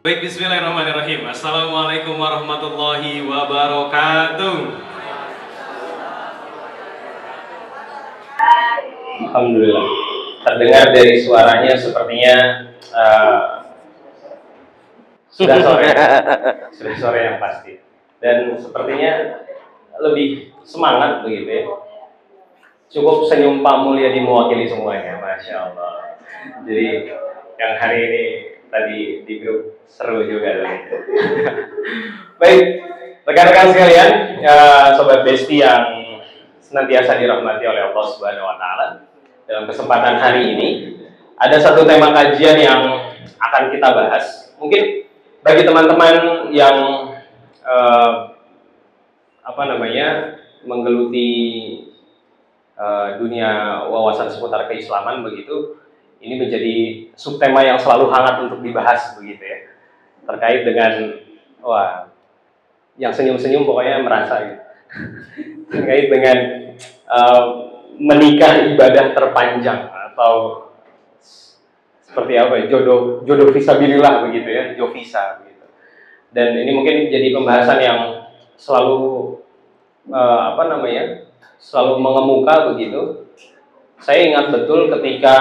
Baik, bismillahirrahmanirrahim. Assalamualaikum warahmatullahi wabarakatuh. Alhamdulillah. Terdengar dari suaranya sepertinya sudah sore, sudah sore yang pasti. Dan sepertinya lebih semangat begitu ya. Cukup senyum Pak Mulyadi mewakili semuanya, masya Allah. Jadi yang hari ini tadi di grup seru juga loh. Baik, rekan-rekan sekalian, sobat Besti yang senantiasa dirahmati oleh Allah Subhanahu Wa Taala. Dalam kesempatan hari ini ada satu tema kajian yang akan kita bahas. Mungkin bagi teman-teman yang menggeluti dunia wawasan seputar keislaman begitu, ini menjadi subtema yang selalu hangat untuk dibahas begitu ya, terkait dengan yang senyum-senyum pokoknya merasa gitu. Terkait dengan menikah ibadah terpanjang atau seperti apa ya, jodoh fisabilillah begitu ya, jovisa begitu. Dan ini mungkin jadi pembahasan yang selalu selalu mengemuka begitu. Saya ingat betul ketika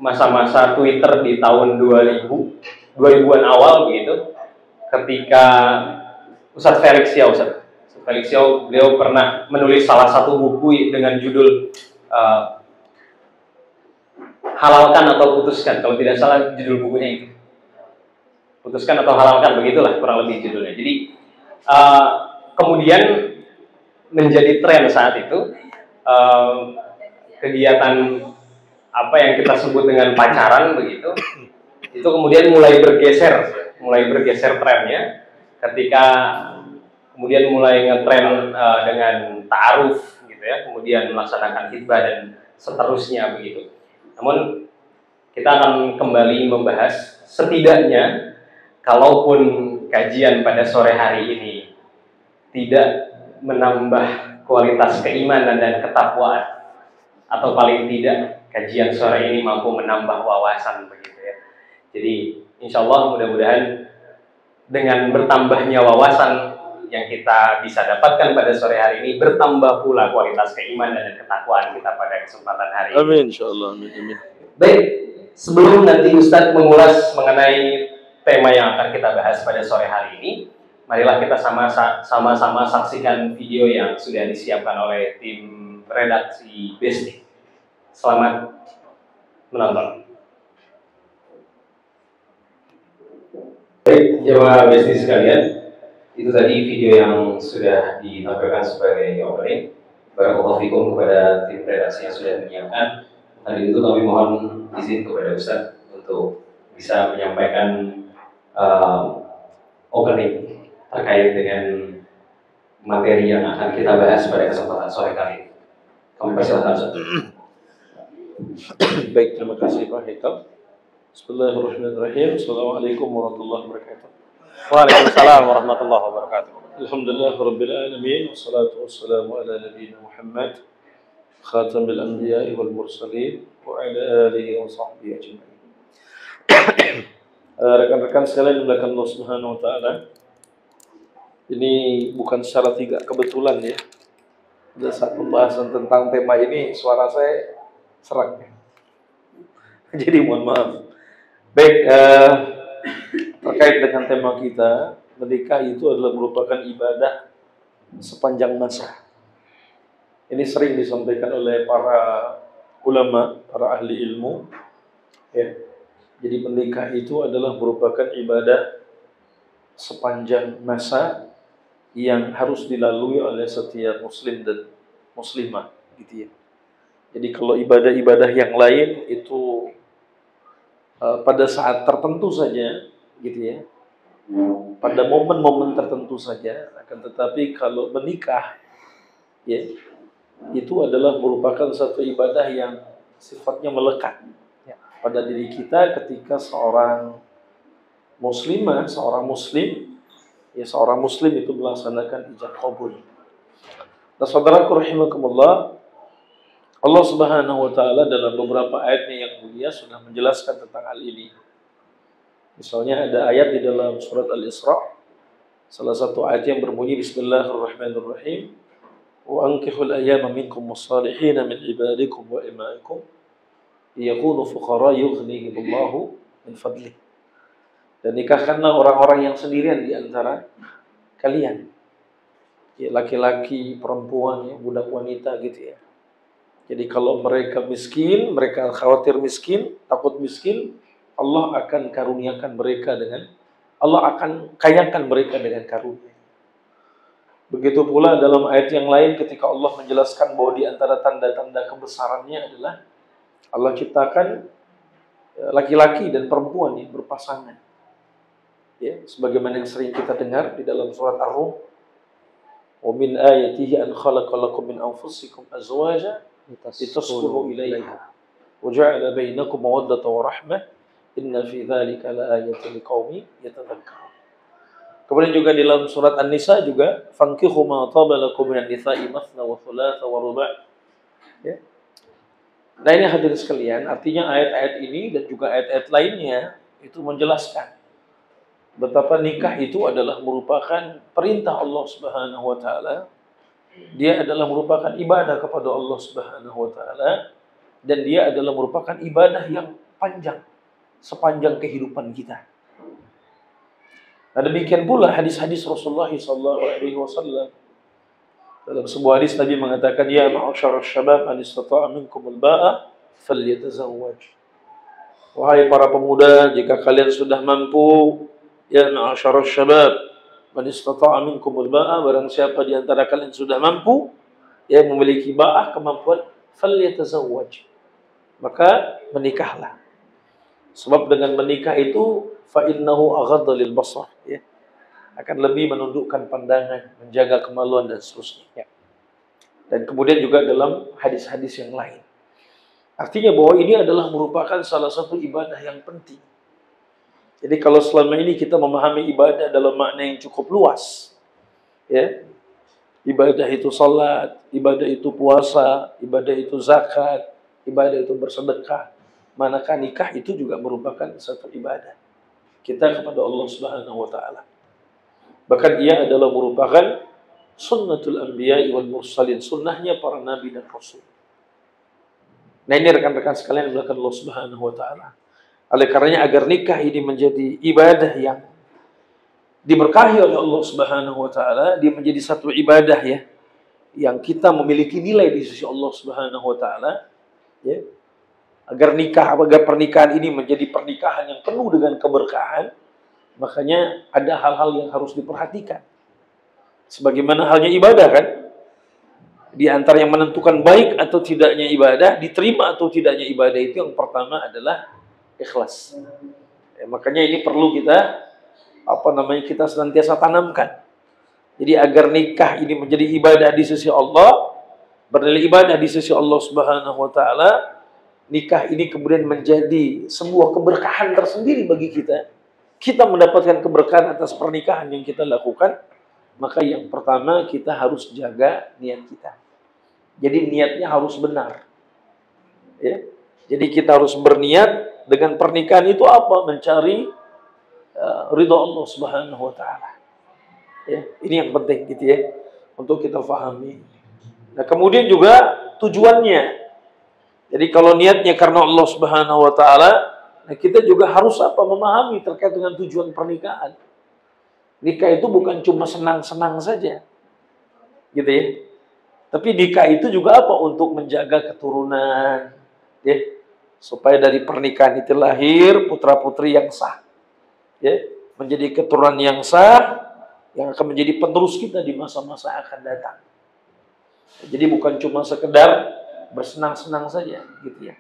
masa-masa Twitter di tahun 2000-an awal begitu, ketika Ustadz Felix Xiao, beliau pernah menulis salah satu buku dengan judul Halalkan atau Putuskan, kalau tidak salah judul bukunya itu. Putuskan atau Halalkan, begitulah kurang lebih judulnya. Jadi kemudian menjadi tren saat itu kegiatan apa yang kita sebut dengan pacaran begitu, itu kemudian mulai bergeser trennya ketika kemudian mulai ngetren dengan ta'aruf gitu ya, kemudian melaksanakan khitbah dan seterusnya begitu. Namun kita akan kembali membahas, setidaknya kalaupun kajian pada sore hari ini tidak menambah kualitas keimanan dan ketakwaan, atau paling tidak kajian sore ini mampu menambah wawasan begitu ya. Jadi insya Allah mudah-mudahan dengan bertambahnya wawasan yang kita bisa dapatkan pada sore hari ini, bertambah pula kualitas keimanan dan ketakwaan kita pada kesempatan hari ini. Amin, insyaallah. Amin. Baik, sebelum nanti Ustadz mengulas mengenai tema yang akan kita bahas pada sore hari ini, marilah kita sama-sama saksikan video yang sudah disiapkan oleh tim redaksi Besti. Selamat menonton. Baik, jemaah Besti sekalian, itu tadi video yang sudah ditampilkan sebagai opening. Barakallahu fikum kepada tim redaksi yang sudah menyiapkan. Tadi itu kami mohon izin kepada Ustaz untuk bisa menyampaikan opening terkait dengan materi yang akan kita bahas pada kesempatan sore kali ini. Kami persilakan Ustaz. Baik, terima kasih Pak Hikam. Bismillahirrahmanirrahim. Assalamualaikum warahmatullahi wabarakatuh. Waalaikumsalam warahmatullahi wabarakatuh. Alhamdulillah rabbil alamin, wassalatu wassalamu ala nabiyina Muhammad khatamil anbiya'i wal mursalin wa ala alihi wa sahbihi ajma'in. Rekan-rekan sekalian dimuliakan Allah Subhanahu wa taala. Ini bukan secara tidak kebetulan ya. Pada saat pembahasan tentang tema ini suara saya serak ya. Jadi mohon maaf. Baik, terkait dengan tema kita, menikah itu adalah merupakan ibadah sepanjang masa. Ini sering disampaikan oleh para ulama, para ahli ilmu. Ya. Jadi menikah itu adalah merupakan ibadah sepanjang masa yang harus dilalui oleh setiap muslim dan muslimah, gitu ya. Jadi kalau ibadah-ibadah yang lain itu pada saat tertentu saja, gitu ya, pada momen-momen tertentu saja. Akan tetapi kalau menikah, ya, itu adalah merupakan satu ibadah yang sifatnya melekat ya, pada diri kita ketika seorang muslimah, seorang muslim itu melaksanakan ijab qabul. Nah, saudaraku rahimakumullah, Allah Subhanahu wa taala dalam beberapa ayatnya yang mulia sudah menjelaskan tentang hal ini. Misalnya ada ayat di dalam surat Al-Isra, salah satu ayat yang berbunyi Bismillahirrahmanirrahim, wa ankihul ayyama minkum wassalihin min ibadikum wa imaikum yakunu fuqara yughnihimullahu min fadlih. Dan nikahkanlah orang-orang yang sendirian di antara kalian, ya, laki-laki, perempuan, ya, budak wanita gitu ya. Jadi kalau mereka miskin, mereka khawatir miskin, takut miskin, Allah akan karuniakan mereka dengan, Allah akan kayakan mereka dengan karunia. Begitu pula dalam ayat yang lain ketika Allah menjelaskan bahwa di antara tanda-tanda kebesarannya adalah Allah ciptakan laki-laki dan perempuan yang berpasangan. Ya, sebagaimana yang sering kita dengar di dalam surat Ar-Rum, wa min ayatihi an khalaqa lakum min anfusikum azwaja litaskunu ilaiha wa ja'ala bainakum mawaddatan wa rahmah inna fi dzalika laayatin liqaumin yatadhakkarun. Kemudian juga di dalam surat An-Nisa juga fankihu ma taba lakum minan nisa'i mathna wa thulatha wa ruba'. Ya. Nah ini hadirin sekalian, artinya ayat-ayat ini dan juga ayat-ayat lainnya itu menjelaskan betapa nikah itu adalah merupakan perintah Allah Subhanahu wa taala. Dia adalah merupakan ibadah kepada Allah Subhanahu wa taala dan dia adalah merupakan ibadah yang panjang sepanjang kehidupan kita. Nah demikian pula hadis-hadis Rasulullah SAW. Dalam sebuah hadis Nabi mengatakan, ya ma'asyarasy syabab man istata'a minkumul ba'a falyatazawwaj. Wahai para pemuda, jika kalian sudah mampu, ya ma'asyarasy syabab man istata'a minkumul ba'a, barang siapa di antara kalian sudah mampu, ya memiliki ba'ah, kemampuan, falyatazawwaj. Maka menikahlah. Sebab dengan menikah itu fa innahu aghaddu lil basar, ya. Akan lebih menundukkan pandangan, menjaga kemaluan dan seterusnya. Ya. Dan kemudian juga dalam hadis-hadis yang lain. Artinya bahwa ini adalah merupakan salah satu ibadah yang penting. Jadi kalau selama ini kita memahami ibadah dalam makna yang cukup luas, ya, ibadah itu salat, ibadah itu puasa, ibadah itu zakat, ibadah itu bersedekah, manakah nikah itu juga merupakan satu ibadah kita kepada Allah Subhanahu wa taala. Bahkan ia adalah merupakan sunnatul anbiya wal mursalin, sunnahnya para nabi dan rasul. Nah ini rekan-rekan sekalian yang dimuliakan Allah Subhanahu wa taala. Oleh karenanya agar nikah ini menjadi ibadah yang diberkahi oleh Allah Subhanahu wa taala, dia menjadi satu ibadah ya yang kita memiliki nilai di sisi Allah Subhanahu wa taala, ya. Agar pernikahan ini menjadi pernikahan yang penuh dengan keberkahan, makanya ada hal-hal yang harus diperhatikan. Sebagaimana halnya ibadah kan, di antara yang menentukan baik atau tidaknya ibadah, diterima atau tidaknya ibadah itu yang pertama adalah ikhlas. Ya, makanya ini perlu kita kita senantiasa tanamkan. Jadi agar nikah ini menjadi ibadah di sisi Allah, bernilai ibadah di sisi Allah Subhanahu wa taala, nikah ini kemudian menjadi sebuah keberkahan tersendiri bagi kita. Kita mendapatkan keberkahan atas pernikahan yang kita lakukan, maka yang pertama kita harus jaga niat kita. Jadi niatnya harus benar. Ya. Jadi kita harus berniat dengan pernikahan itu apa? Mencari ridha Allah Subhanahu wa taala. Ya, ini yang penting gitu ya untuk kita fahami. Nah, kemudian juga tujuannya. Jadi kalau niatnya karena Allah Subhanahu wa taala, nah kita juga harus memahami terkait dengan tujuan pernikahan. Nikah itu bukan cuma senang-senang saja. Gitu ya. Tapi nikah itu juga untuk menjaga keturunan, ya. Supaya dari pernikahan itu lahir putra-putri yang sah. Ya, menjadi keturunan yang sah yang akan menjadi penerus kita di masa-masa akan datang. Jadi bukan cuma sekedar bersenang-senang saja gitu ya.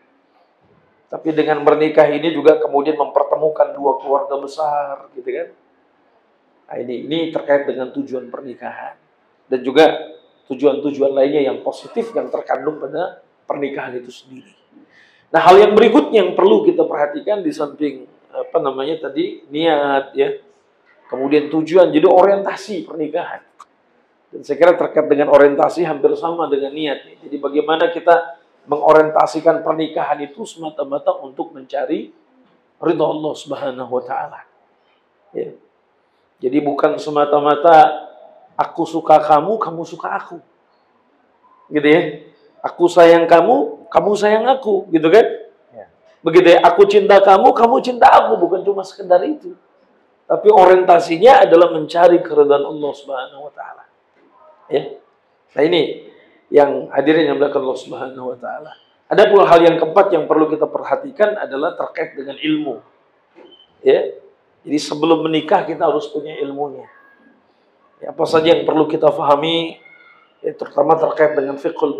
Tapi dengan bernikah ini juga kemudian mempertemukan dua keluarga besar gitu kan. Nah, ini terkait dengan tujuan pernikahan dan juga tujuan-tujuan lainnya yang positif yang terkandung pada pernikahan itu sendiri. Nah, hal yang berikutnya yang perlu kita perhatikan di samping tadi niat ya. Kemudian tujuan, jadi orientasi pernikahan. Dan saya kira terkait dengan orientasi hampir sama dengan niat. Jadi bagaimana kita mengorientasikan pernikahan itu semata-mata untuk mencari ridha Allah Subhanahu wa taala. Ya. Jadi bukan semata-mata aku suka kamu, kamu suka aku. Gitu ya. Aku sayang kamu, kamu sayang aku, gitu kan? Ya. Begitu ya, aku cinta kamu, kamu cinta aku, bukan cuma sekedar itu. Tapi orientasinya adalah mencari keridhaan Allah Subhanahu wa taala. Ya. Nah, ini yang hadirin yang dimuliakan Allah Subhanahu wa taala. Ada pula hal yang keempat yang perlu kita perhatikan adalah terkait dengan ilmu. Ya. Jadi sebelum menikah kita harus punya ilmunya. Ya, apa saja yang perlu kita pahami, ya, terutama terkait dengan fiqhul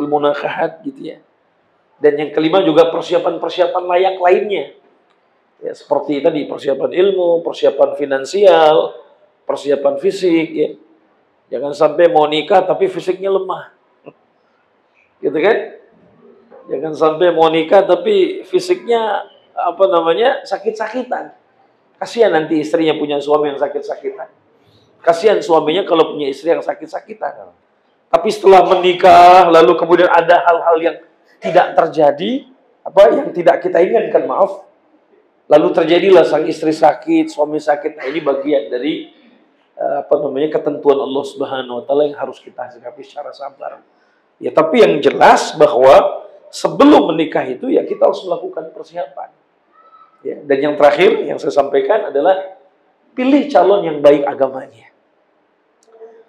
munakahat gitu ya. Dan yang kelima juga persiapan-persiapan layak lainnya. Ya, seperti tadi persiapan ilmu, persiapan finansial, persiapan fisik ya. Jangan sampai mau nikah tapi fisiknya lemah. Gitu kan? Jangan sampai mau nikah tapi fisiknya sakit-sakitan. Kasihan nanti istrinya punya suami yang sakit-sakitan. Kasihan suaminya kalau punya istri yang sakit-sakitan. Tapi setelah menikah, lalu kemudian ada hal-hal yang tidak terjadi, yang tidak kita inginkan, maaf. Lalu terjadilah sang istri sakit, suami sakit. Nah, ini bagian dari ketentuan Allah Subhanahu wa taala yang harus kita sikapi secara sabar. Ya, tapi yang jelas bahwa sebelum menikah itu ya kita harus melakukan persiapan. Ya, dan yang terakhir yang saya sampaikan adalah pilih calon yang baik agamanya.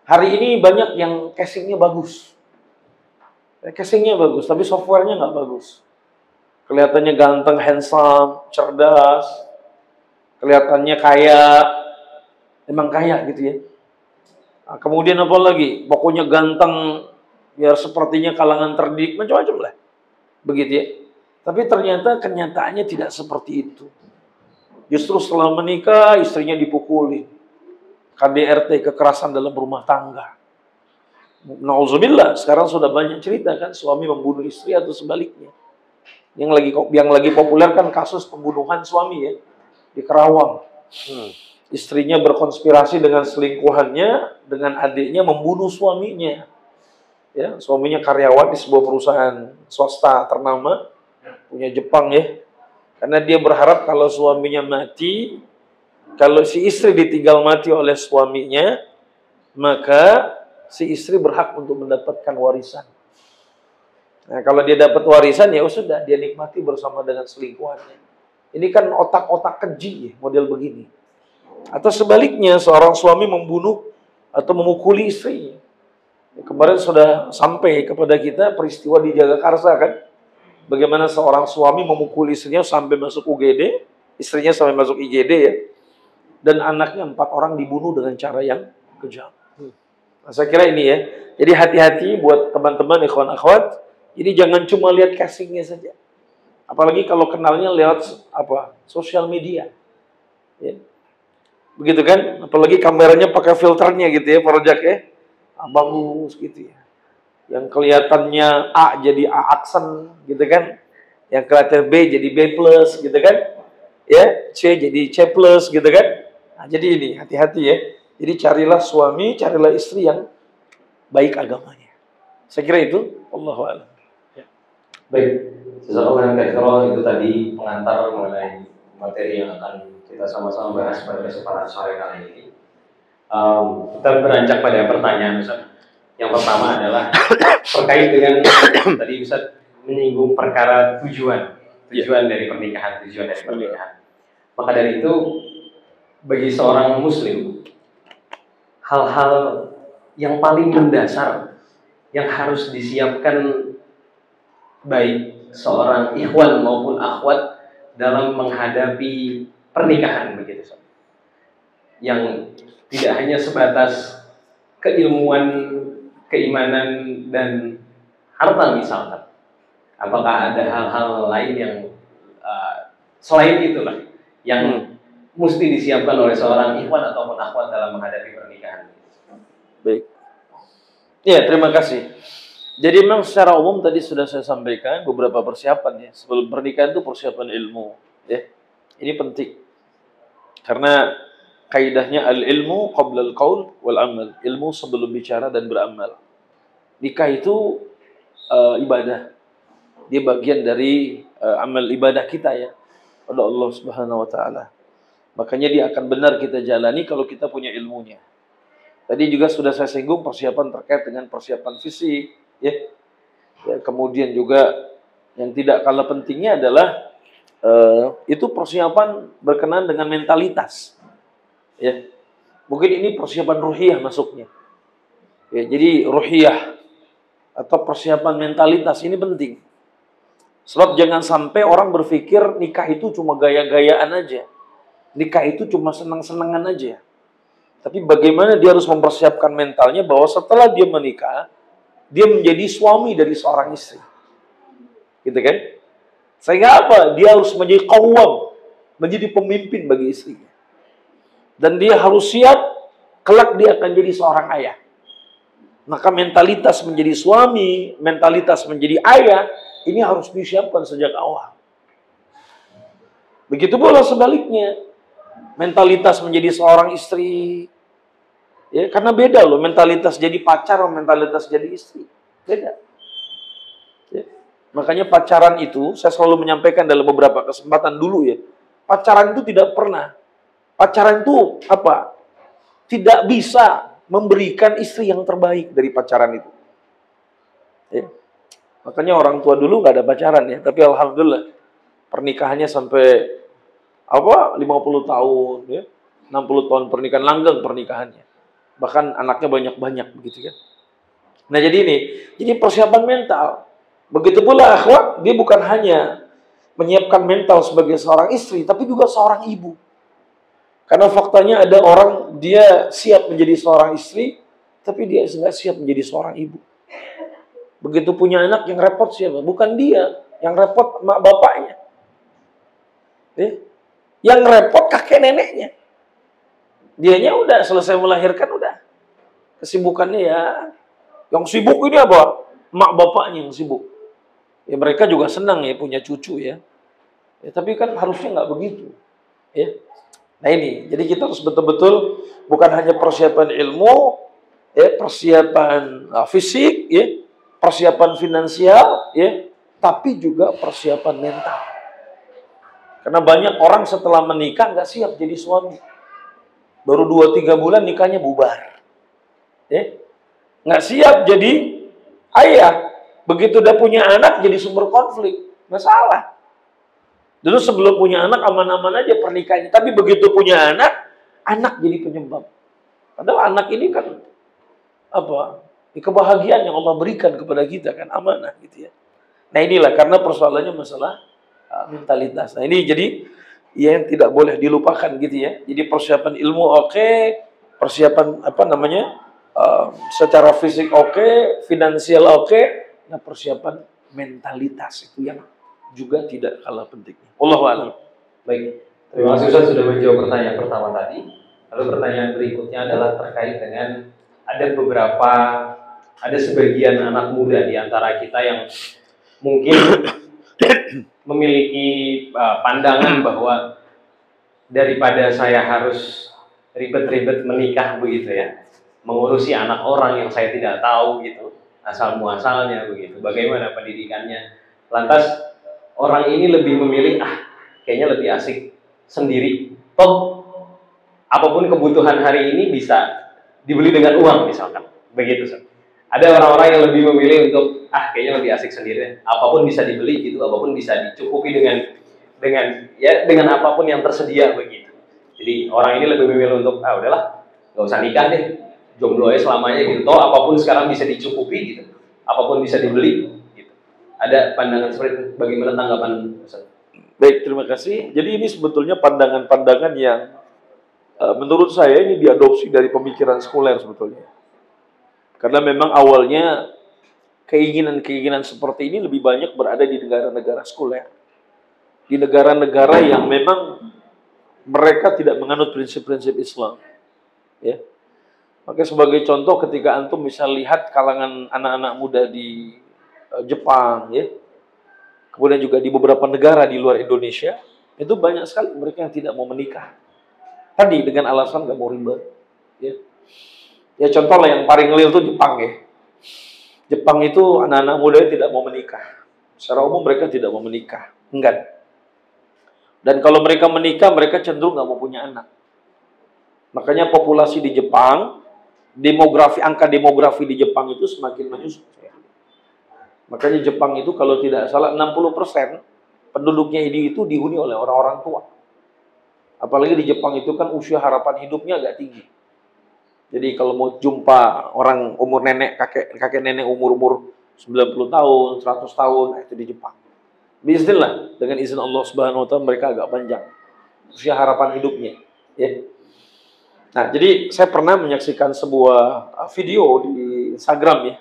Hari ini banyak yang casingnya bagus. Casingnya bagus, tapi softwarenya nggak bagus. Kelihatannya ganteng, handsome, cerdas. Kelihatannya kaya. Emang kaya gitu ya. Nah, kemudian apa lagi? Pokoknya ganteng, biar sepertinya kalangan terdidik, macam-macam lah. Begitu ya. Tapi ternyata kenyataannya tidak seperti itu. Justru setelah menikah, istrinya dipukuli. KDRT, kekerasan dalam rumah tangga. Nauzubillah, sekarang sudah banyak cerita kan, suami membunuh istri atau sebaliknya. Yang lagi populer kan kasus pembunuhan suami ya, di Kerawang. Istrinya berkonspirasi dengan selingkuhannya, dengan adiknya membunuh suaminya. Ya, suaminya karyawan di sebuah perusahaan swasta ternama, punya Jepang ya. Karena dia berharap kalau suaminya mati, kalau si istri ditinggal mati oleh suaminya, maka si istri berhak untuk mendapatkan warisan. Nah, kalau dia dapat warisan ya sudah, dia nikmati bersama dengan selingkuhannya. Ini kan otak-otak keji ya, model begini. Atau sebaliknya, seorang suami membunuh atau memukuli istrinya. Kemarin sudah sampai kepada kita peristiwa di Jagakarsa kan. Bagaimana seorang suami memukul istrinya sampai masuk UGD, istrinya sampai masuk IGD ya. Dan anaknya 4 orang dibunuh dengan cara yang kejam. Nah, saya kira ini ya. Jadi hati-hati buat teman-teman ikhwan akhwat. Jadi jangan cuma lihat casingnya saja. Apalagi kalau kenalnya lewat sosial media. Ya. Begitu kan? Apalagi kameranya pakai filternya gitu ya, Project ya. Bagus gitu ya. Yang kelihatannya A jadi A aksen gitu kan. Yang kelihatan B jadi B plus gitu kan. Ya, C jadi C plus gitu kan. Nah, jadi ini hati-hati ya. Jadi carilah suami, carilah istri yang baik agamanya. Saya kira itu. Allahu a'lam. Ya. Baik. Jazakallahu khairan, itu tadi pengantar mengenai materi yang akan kita sama-sama bahas pada kesempatan sore kali ini. Kita beranjak pada pertanyaan Ustaz. Yang pertama adalah terkait dengan tadi Ustaz menyinggung perkara tujuan dari pernikahan, Maka dari itu bagi seorang muslim hal-hal yang paling mendasar yang harus disiapkan baik seorang ikhwan maupun akhwat dalam menghadapi pernikahan begitu Ustaz. Yang tidak hanya sebatas keilmuan, keimanan dan harta misalkan. Apakah ada hal-hal lain yang selain itulah yang mesti disiapkan oleh seorang ikhwan ataupun akhwat dalam menghadapi pernikahan? Baik. Ya, terima kasih. Jadi memang secara umum tadi sudah saya sampaikan beberapa persiapan ya. Sebelum pernikahan itu persiapan ilmu, ya. Ini penting. Karena kaidahnya al-ilmu qabla al-qaul wal amal. Ilmu sebelum bicara dan beramal. Nikah itu ibadah. Dia bagian dari amal ibadah kita ya pada Allah Subhanahu wa taala. Makanya dia akan benar kita jalani kalau kita punya ilmunya. Tadi juga sudah saya singgung persiapan terkait dengan persiapan fisik, ya. Ya, kemudian juga yang tidak kalah pentingnya adalah itu persiapan berkenaan dengan mentalitas. Ya. Mungkin ini persiapan ruhiyah masuknya. Ya, jadi ruhiyah atau persiapan mentalitas ini penting. Sebab jangan sampai orang berpikir nikah itu cuma gaya-gayaan aja. Nikah itu cuma senang-senangan aja. Tapi bagaimana dia harus mempersiapkan mentalnya bahwa setelah dia menikah, dia menjadi suami dari seorang istri. Gitu kan? Sehingga apa? Dia harus menjadi qawwam, menjadi pemimpin bagi istrinya. Dan dia harus siap, kelak dia akan jadi seorang ayah. Maka mentalitas menjadi suami, mentalitas menjadi ayah, ini harus disiapkan sejak awal. Begitu pula sebaliknya. Mentalitas menjadi seorang istri. Ya, karena beda loh mentalitas jadi pacar sama mentalitas jadi istri. Beda. Ya. Makanya pacaran itu, saya selalu menyampaikan dalam beberapa kesempatan dulu ya. Pacaran itu tidak pernah. Pacaran itu apa? Tidak bisa memberikan istri yang terbaik dari pacaran itu. Ya. Makanya orang tua dulu nggak ada pacaran ya. Tapi alhamdulillah pernikahannya sampai 50 tahun ya. 60 tahun pernikahan, langgeng pernikahannya. Bahkan anaknya banyak-banyak begitu kan. Nah jadi ini, jadi persiapan mental. Begitu pula akhwat, dia bukan hanya menyiapkan mental sebagai seorang istri, tapi juga seorang ibu. Karena faktanya ada orang, dia siap menjadi seorang istri, tapi dia nggak siap menjadi seorang ibu. Begitu punya anak, yang repot siapa? Bukan dia, yang repot mak bapaknya. Yang repot kakek neneknya. Dianya udah selesai melahirkan, udah. Kesibukannya ya, yang sibuk ini apa? Mak bapaknya yang sibuk. Ya mereka juga senang ya punya cucu ya. Tapi kan harusnya nggak begitu. Ya. Nah ini, jadi kita harus betul-betul bukan hanya persiapan ilmu, ya, persiapan fisik, ya, persiapan finansial, ya, tapi juga persiapan mental. Karena banyak orang setelah menikah nggak siap jadi suami. Baru 2-3 bulan nikahnya bubar. Ya. Nggak siap jadi ayah. Begitu udah punya anak jadi sumber konflik. Masalah. Dulu sebelum punya anak aman-aman aja pernikahannya. Tapi begitu punya anak jadi penyebab. Padahal anak ini kan apa? Kebahagiaan yang Allah berikan kepada kita kan, amanah gitu ya. Nah inilah karena persoalannya masalah mentalitas. Nah ini jadi yang tidak boleh dilupakan gitu ya. Jadi persiapan ilmu oke, persiapan secara fisik oke, finansial oke, nah persiapan mentalitas itu yang juga tidak kalah pentingnya. Wallahu a'lam. Baik, terima kasih Ustaz sudah menjawab pertanyaan pertama tadi. Lalu pertanyaan berikutnya adalah terkait dengan ada sebagian anak muda di antara kita yang mungkin memiliki pandangan bahwa daripada saya harus ribet-ribet menikah begitu ya, mengurusi anak orang yang saya tidak tahu gitu, asal muasalnya begitu, bagaimana pendidikannya. Lantas orang ini lebih memilih kayaknya lebih asik sendiri. Toh apapun kebutuhan hari ini bisa dibeli dengan uang misalkan, begitu Ustaz. Ada orang-orang yang lebih memilih untuk kayaknya lebih asik sendiri. Apapun bisa dibeli gitu, apapun bisa dicukupi dengan apapun yang tersedia begitu. Jadi orang ini lebih memilih untuk udahlah, nggak usah nikah deh, jomblo aja selamanya gitu. Toh apapun sekarang bisa dicukupi gitu, apapun bisa dibeli gitu. Ada pandangan seperti itu, bagaimana tanggapan Ustaz? Baik, terima kasih. Jadi ini sebetulnya pandangan-pandangan yang menurut saya ini diadopsi dari pemikiran sekuler sebetulnya. Karena memang awalnya keinginan-keinginan seperti ini lebih banyak berada di negara-negara sekuler. Di negara-negara yang memang mereka tidak menganut prinsip-prinsip Islam. Ya. Maka sebagai contoh ketika antum bisa lihat kalangan anak-anak muda di Jepang, ya, kemudian juga di beberapa negara di luar Indonesia, itu banyak sekali mereka yang tidak mau menikah. Tadi dengan alasan gak mau ribet. Ya. Ya contoh lah yang paling real itu Jepang ya. Jepang itu anak-anak muda tidak mau menikah. Secara umum mereka tidak mau menikah. Enggan. Dan kalau mereka menikah, mereka cenderung nggak mau punya anak. Makanya populasi di Jepang, angka demografi di Jepang itu semakin menyusut. Makanya Jepang itu kalau tidak salah 60% penduduknya ini itu dihuni oleh orang-orang tua. Apalagi di Jepang itu kan usia harapan hidupnya agak tinggi. Jadi kalau mau jumpa orang umur nenek, kakek nenek umur 90 tahun, 100 tahun, nah itu di Jepang. Bismillah, dengan izin Allah Subhanahu wa taala mereka agak panjang usia harapan hidupnya, ya. Nah, jadi saya pernah menyaksikan sebuah video di Instagram ya.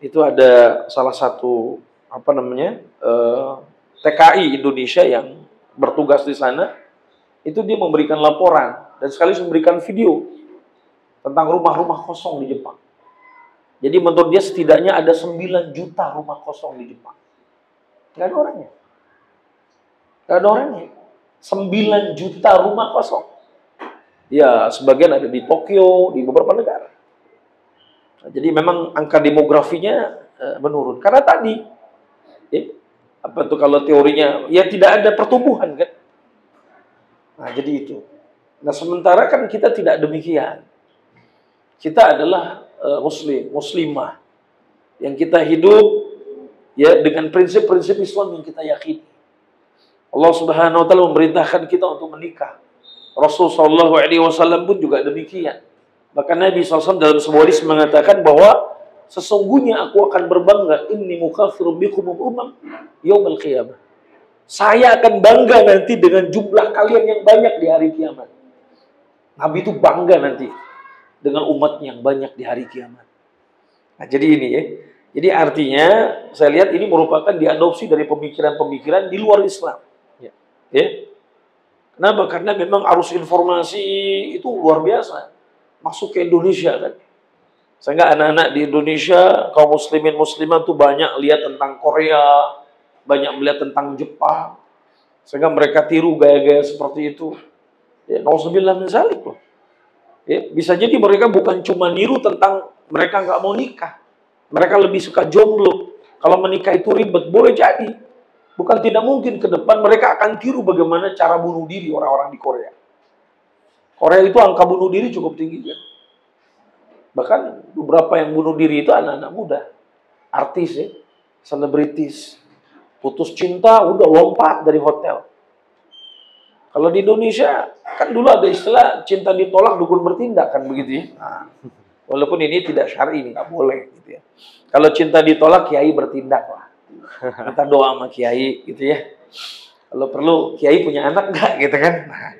Itu ada salah satu TKI Indonesia yang bertugas di sana. Itu dia memberikan laporan dan sekaligus memberikan video tentang rumah-rumah kosong di Jepang. Jadi menurut dia setidaknya ada 9 juta rumah kosong di Jepang. Nggak ada orangnya. Nggak ada orangnya. 9 juta rumah kosong. Ya, sebagian ada di Tokyo, di beberapa negara. Nah, jadi memang angka demografinya menurun. Karena tadi, kalau teorinya, ya tidak ada pertumbuhan kan. Nah, jadi itu. Nah, sementara kan kita tidak demikian. Kita adalah muslimah. Yang kita hidup ya dengan prinsip-prinsip Islam yang kita yakini. Allah Subhanahu wa taala memerintahkan kita untuk menikah. Rasul sallallahu alaihi wasallam pun juga demikian. Bahkan Nabi SAW dalam sebuah hadis mengatakan bahwa sesungguhnya aku akan berbangga inni mukatsirun bikum umam yaumil qiyamah. Saya akan bangga nanti dengan jumlah kalian yang banyak di hari kiamat. Nabi itu bangga nanti dengan umatnya yang banyak di hari kiamat. Nah, jadi ini ya. Jadi artinya saya lihat ini merupakan diadopsi dari pemikiran-pemikiran di luar Islam. Ya. Kenapa? Karena memang arus informasi itu luar biasa masuk ke Indonesia kan. Sehingga anak-anak di Indonesia, kaum muslimin muslimat tuh banyak lihat tentang Korea, banyak melihat tentang Jepang. Sehingga mereka tiru gaya-gaya seperti itu. Ya, nauzubillah min dzalik loh. Ya, bisa jadi mereka bukan cuma niru tentang mereka nggak mau nikah. Mereka lebih suka jomblo. Kalau menikah itu ribet, boleh jadi. Bukan tidak mungkin ke depan mereka akan tiru bagaimana cara bunuh diri orang-orang di Korea. Korea itu angka bunuh diri cukup tinggi kan. Bahkan beberapa yang bunuh diri itu anak-anak muda. Artis ya, selebritis. Putus cinta, udah lompat dari hotel. Kalau di Indonesia, kan dulu ada istilah cinta ditolak dukun bertindak kan begitu ya. Nah, walaupun ini tidak syar'i, nggak boleh gitu ya. Kalau cinta ditolak, kiai bertindak lah. Minta doa sama kiai gitu ya. Kalau perlu kiai punya anak nggak gitu kan. Nah,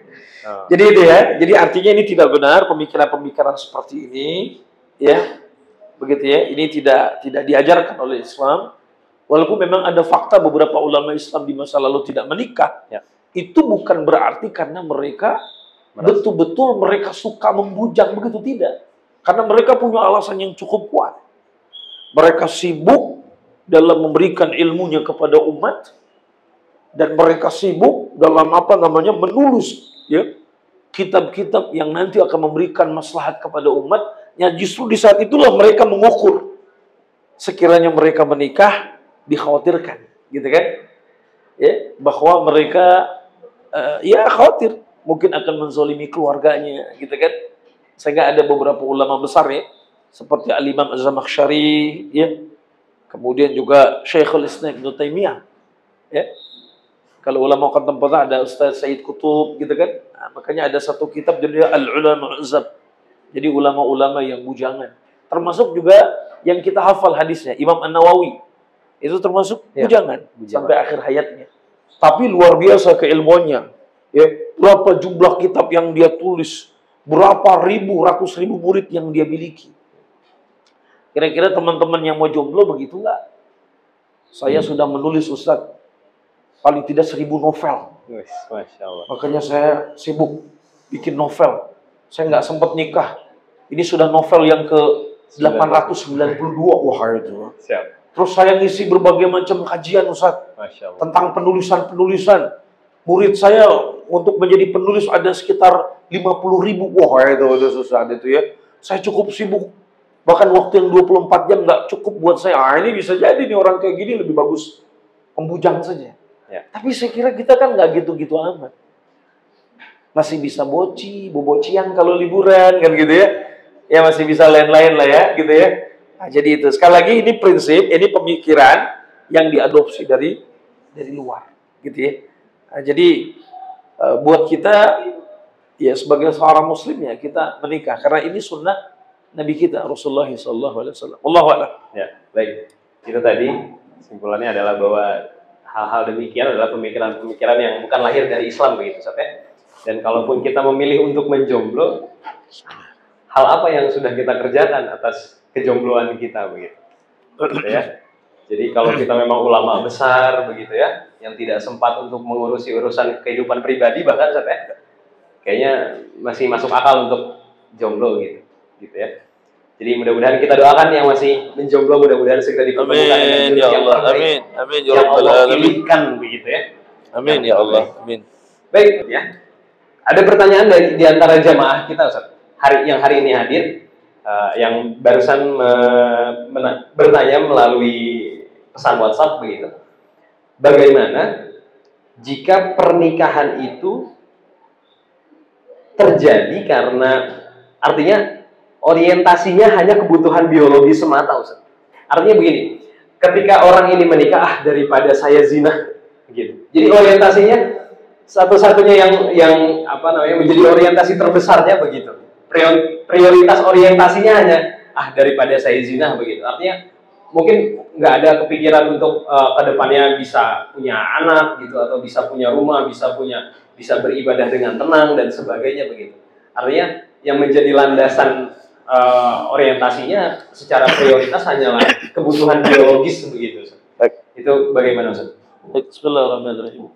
jadi itu ya. Jadi artinya ini tidak benar pemikiran-pemikiran seperti ini ya. Begitu ya. Ini tidak diajarkan oleh Islam. Walaupun memang ada fakta beberapa ulama Islam di masa lalu tidak menikah. Ya. Itu bukan berarti karena mereka betul-betul mereka suka membujang, begitu tidak. Karena mereka punya alasan yang cukup kuat. Mereka sibuk dalam memberikan ilmunya kepada umat dan mereka sibuk dalam menulis ya kitab-kitab yang nanti akan memberikan maslahat kepada umat. Ya justru di saat itulah mereka mengukur sekiranya mereka menikah dikhawatirkan, gitu kan? Ya, bahwa mereka ya khawatir mungkin akan menzolimi keluarganya, gitu kan? Sehingga ada beberapa ulama besar ya, seperti Al-Imam Az-Zamakhsyari, ya. Kemudian juga Syekhul Islam Ibnu Taimiyah, ya. Kalau ulama kontemporer ada Ustaz Said Qutub, gitu kan? Nah, makanya ada satu kitab judulnya Al-Ulama Uzab. Jadi ulama-ulama yang bujangan. Termasuk juga yang kita hafal hadisnya, Imam An-Nawawi. Itu termasuk bujangan sampai akhir hayatnya. Tapi luar biasa keilmuannya. Ya, berapa jumlah kitab yang dia tulis, berapa ratus ribu murid yang dia miliki. Kira-kira teman-teman yang mau jomblo begitu nggak? Saya sudah menulis Ustaz, paling tidak 1000 novel. Masya Allah. Makanya saya sibuk bikin novel. Saya nggak sempat nikah. Ini sudah novel yang ke 892. Wah itu. Siap. Terus saya ngisi berbagai macam kajian Ustaz. Masya Allah. Tentang penulisan-penulisan. Murid saya untuk menjadi penulis ada sekitar 50.000. Wah itu susah itu ya. Saya cukup sibuk. Bahkan waktu yang 24 jam nggak cukup buat saya. Ah, ini bisa jadi nih orang kayak gini lebih bagus pembujang saja. Ya. Tapi saya kira kita kan nggak gitu-gitu amat. Masih bisa bobocian kalau liburan kan gitu ya. Ya masih bisa lain-lain lah ya gitu ya. Nah, jadi itu sekali lagi ini prinsip, ini pemikiran yang diadopsi dari luar gitu ya. Nah, jadi buat kita ya sebagai seorang muslim ya kita menikah karena ini sunnah Nabi kita Rasulullah SAW. Allahu a'lam. Ya, baik. Itu tadi simpulannya adalah bahwa hal-hal demikian adalah pemikiran-pemikiran yang bukan lahir dari Islam begitu, Ustaz ya. Dan kalaupun kita memilih untuk menjomblo, hal apa yang sudah kita kerjakan atas kejombloan kita begitu. Gitu ya. Jadi kalau kita memang ulama besar begitu ya, yang tidak sempat untuk mengurusi urusan kehidupan pribadi bahkan Ustaz ya, kayaknya masih masuk akal untuk jomblo gitu ya. Jadi mudah-mudahan kita doakan yang masih menjomblo mudah-mudahan segera dipertemukan dengan Amin ya Allah. Amin. Amin ya yang Rabbal Allah alamin. pilihkan begitu ya. Amin ya Allah. Amin. Baik ya. Ada pertanyaan dari di antara jamaah kita Ustaz. Yang hari ini hadir yang barusan bertanya melalui pesan WhatsApp begitu. Bagaimana jika pernikahan itu terjadi karena artinya orientasinya hanya kebutuhan biologi semata, Ustaz. Artinya begini, ketika orang ini menikah, daripada saya zina, gitu. Jadi orientasinya satu-satunya yang apa namanya menjadi orientasi terbesarnya begitu. Prioritas orientasinya hanya daripada saya zina begitu. Artinya mungkin nggak ada kepikiran untuk kedepannya bisa punya anak gitu atau bisa punya rumah, bisa beribadah dengan tenang dan sebagainya begitu. Artinya yang menjadi landasan orientasinya secara prioritas hanyalah kebutuhan biologis begitu. Baik. Itu bagaimana Ustaz? Bismillahirrahmanirrahim.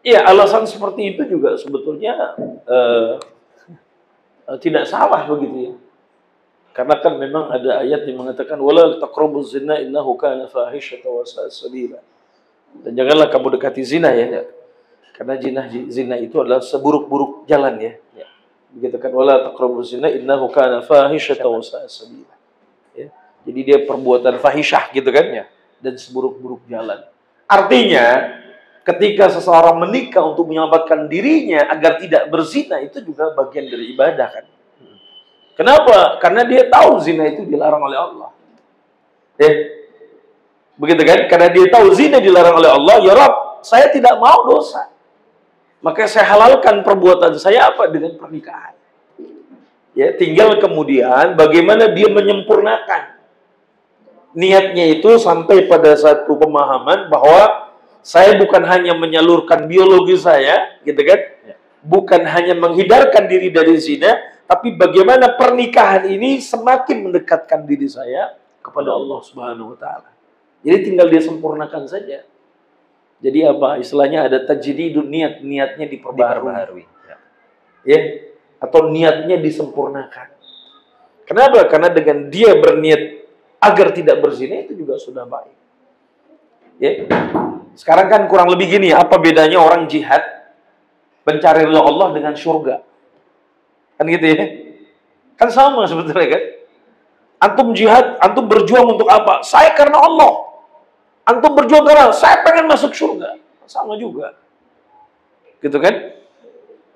Iya, alasan seperti itu juga sebetulnya tidak salah begitu ya. Karena kan memang ada ayat yang mengatakan wala taqrabuz zina innahu kana fahisyatan wa sa'a sabila. Dan janganlah kamu dekati zina ya. Karena zina itu adalah seburuk-buruk jalan ya. Begitu kan wala taqrabuz zina innahu kana fahisyatan wa sa'a sabila. Ya. Jadi dia perbuatan fahisyah gitu kan ya dan seburuk-buruk jalan. Artinya ketika seseorang menikah untuk menyelamatkan dirinya agar tidak berzina itu juga bagian dari ibadah kan. Kenapa? Karena dia tahu zina itu dilarang oleh Allah. Begitu kan? Karena dia tahu zina dilarang oleh Allah, ya Rabb, saya tidak mau dosa. Maka saya halalkan perbuatan saya apa dengan pernikahan. Ya, tinggal kemudian bagaimana dia menyempurnakan niatnya itu sampai pada satu pemahaman bahwa saya bukan hanya menyalurkan biologi saya, gitu kan? Bukan hanya menghindarkan diri dari zina, tapi bagaimana pernikahan ini semakin mendekatkan diri saya kepada Allah Subhanahu wa taala. Jadi tinggal dia sempurnakan saja. Jadi apa istilahnya ada tajdidun niatnya diperbaharui. Ya. Atau niatnya disempurnakan. Kenapa? Karena dengan dia berniat agar tidak berzina itu juga sudah baik. Ya. Sekarang kan kurang lebih gini, apa bedanya orang jihad mencari ridha Allah dengan surga? Kan gitu ya? Kan sama sebetulnya kan? Antum jihad, antum berjuang untuk apa? Saya karena Allah. Antum berjuang karena saya pengen masuk surga. Sama juga. Gitu kan?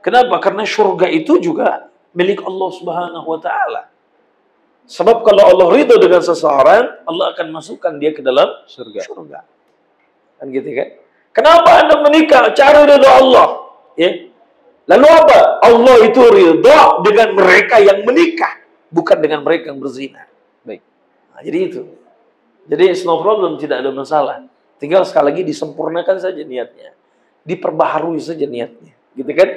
Kenapa? Karena surga itu juga milik Allah Subhanahu wa taala. Sebab kalau Allah ridho dengan seseorang, Allah akan masukkan dia ke dalam surga. Kan gitu kan? Kenapa Anda menikah? Cari ridho Allah. Ya. Lalu apa? Allah itu ridho dengan mereka yang menikah, bukan dengan mereka yang berzina. Baik. Nah, jadi itu. Jadi it's no problem, tidak ada masalah. Tinggal sekali lagi disempurnakan saja niatnya. Diperbaharui saja niatnya. Gitu kan?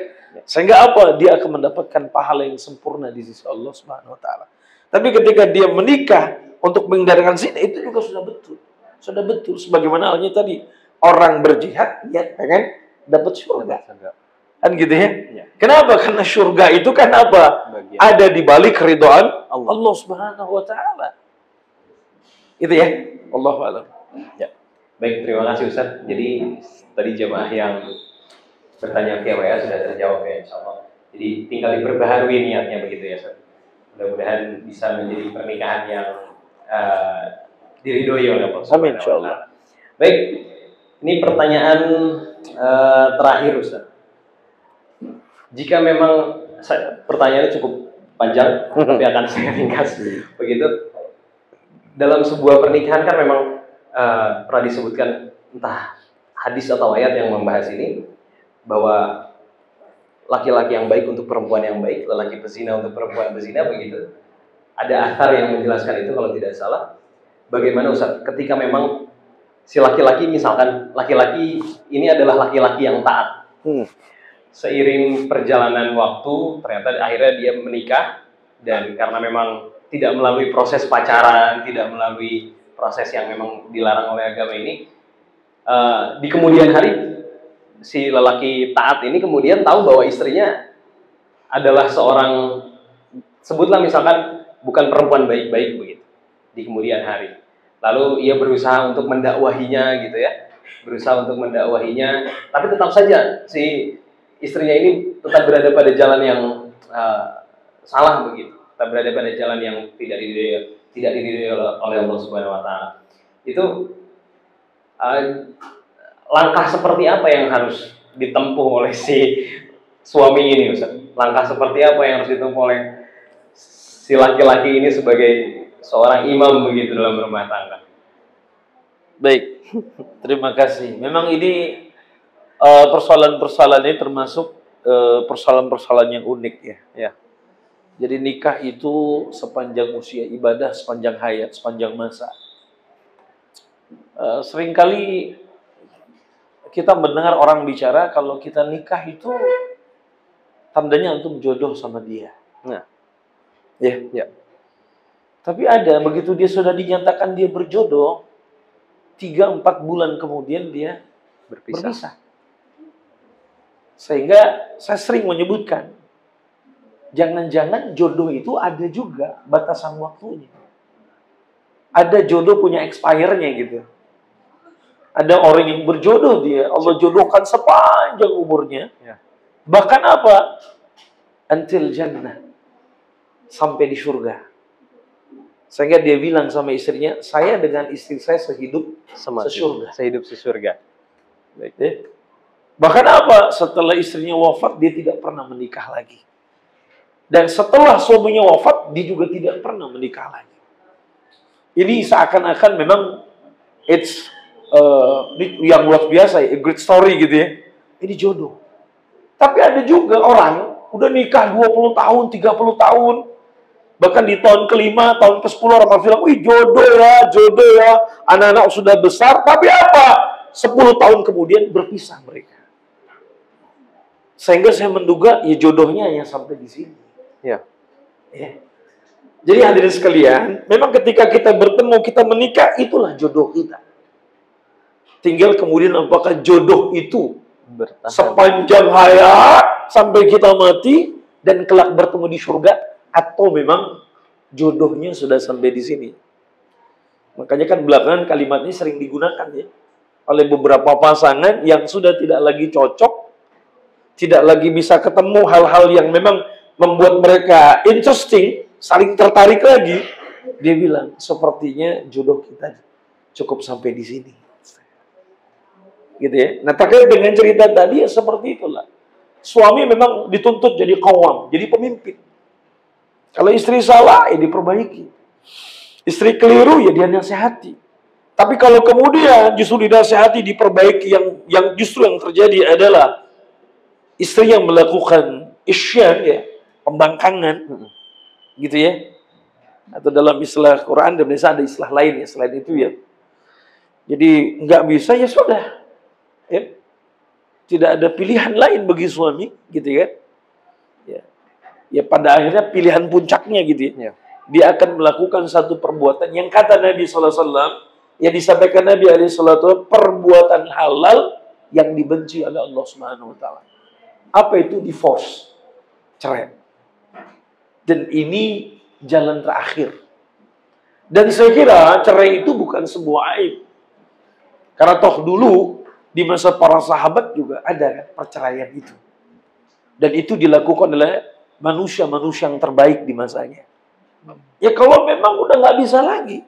Sehingga apa? Dia akan mendapatkan pahala yang sempurna di sisi Allah Subhanahu wa taala. Tapi ketika dia menikah untuk menghindarkan zina itu juga sudah betul. Sudah betul sebagaimana halnya tadi orang berjihad niat pengen dapat surga. Kan gitu ya? Kenapa? Karena surga itu kan apa? Ada di balik ridhaan Allah Subhanahu wa taala. Itu ya. Allahu a'lam. Ya. Baik, terima kasih Ustaz. Jadi tadi jemaah yang bertanya via WA sudah terjawab ya insyaallah. Jadi tinggal diperbaharui niatnya begitu ya Ustaz. Mudah-mudahan bisa menjadi pernikahan yang diridhoi oleh Allah. Amin insyaallah. Baik. Ini pertanyaan Terakhir Ustaz, jika memang pertanyaannya cukup panjang, tapi akan saya ringkas begitu. Dalam sebuah pernikahan kan memang pernah disebutkan entah hadis atau ayat yang membahas ini, bahwa laki-laki yang baik untuk perempuan yang baik, lelaki pezina untuk perempuan pezina, begitu. Ada athar yang menjelaskan itu kalau tidak salah. Bagaimana Ustaz, ketika memang si laki-laki, misalkan laki-laki ini adalah laki-laki yang taat, seiring perjalanan waktu ternyata akhirnya dia menikah, dan karena memang tidak melalui proses pacaran, tidak melalui proses yang memang dilarang oleh agama ini, di kemudian hari si lelaki taat ini kemudian tahu bahwa istrinya adalah seorang, sebutlah misalkan bukan perempuan baik-baik begitu di kemudian hari. Lalu ia berusaha untuk mendakwahinya gitu ya, berusaha untuk mendakwahinya, tapi tetap saja si istrinya ini tetap berada pada jalan yang salah begitu, tetap berada pada jalan yang tidak diridhoi oleh Allah Subhanahu Wa Taala. Itu langkah seperti apa yang harus ditempuh oleh si suami ini, Ustaz? Langkah seperti apa yang harus ditempuh oleh si laki-laki ini sebagai seorang imam begitu dalam rumah tangga? Baik, terima kasih. Memang ini persoalan-persoalan ini termasuk persoalan-persoalan yang unik ya. Jadi nikah itu sepanjang usia ibadah, sepanjang hayat, sepanjang masa. Seringkali kita mendengar orang bicara kalau kita nikah itu tandanya antum jodoh sama dia. Nah, ya. Tapi ada, begitu dia sudah dinyatakan dia berjodoh, 3-4 bulan kemudian dia berpisah. Sehingga saya sering menyebutkan, jangan-jangan jodoh itu ada juga batasan waktunya. Ada jodoh punya expire-nya gitu. Ada orang yang berjodoh dia, Allah jodohkan sepanjang umurnya. ya. Bahkan apa? Until jannah. Sampai di surga. Sehingga dia bilang sama istrinya, saya dengan istri saya sehidup sesurga. Sehidup sesurga. Baik. Ya. Bahkan apa? Setelah istrinya wafat, dia tidak pernah menikah lagi. Dan setelah suaminya wafat, dia juga tidak pernah menikah lagi. Ini seakan-akan memang yang luar biasa ya, a great story gitu ya. Ini jodoh. Tapi ada juga orang udah nikah 20 tahun, 30 tahun. Bahkan di tahun ke-5, tahun ke-10 orang bilang, wih jodoh ya. Anak-anak sudah besar, tapi apa? 10 tahun kemudian berpisah mereka. Sehingga saya menduga ya jodohnya yang sampai di sini. Ya. Jadi hadirin sekalian, memang ketika kita bertemu, kita menikah, itulah jodoh kita. Tinggal kemudian apakah jodoh itu Bertahan. sepanjang hayat sampai kita mati dan kelak bertemu di surga, atau memang jodohnya sudah sampai di sini. Makanya kan belakangan kalimat ini sering digunakan ya oleh beberapa pasangan yang sudah tidak lagi cocok, tidak lagi bisa ketemu hal-hal yang memang membuat mereka interesting, saling tertarik lagi. Dia bilang, sepertinya jodoh kita cukup sampai di sini. Gitu ya. Nah, terkait dengan cerita tadi ya seperti itulah. Suami memang dituntut jadi qawwam, jadi pemimpin. Kalau istri salah, ya diperbaiki. Istri keliru, ya dia nasihati. Tapi kalau kemudian justru dinasihati, diperbaiki, yang justru yang terjadi adalah istri yang melakukan isyan ya, pembangkangan, gitu ya. Atau dalam istilah Quran, dan biasa ada istilah lain ya selain itu ya. Jadi nggak bisa ya sudah. Ya. Tidak ada pilihan lain bagi suami, gitu kan? Ya pada akhirnya pilihan puncaknya gitu ya. Dia akan melakukan satu perbuatan yang kata Nabi SAW, yang disampaikan Nabi SAW, perbuatan halal yang dibenci oleh Allah Subhanahu Wa Taala. Apa itu? Divorce, cerai. Dan ini jalan terakhir. Dan saya kira cerai itu bukan sebuah aib. Karena toh dulu di masa para sahabat juga ada kan perceraian itu. Dan itu dilakukan oleh manusia-manusia yang terbaik di masanya. Ya kalau memang udah nggak bisa lagi.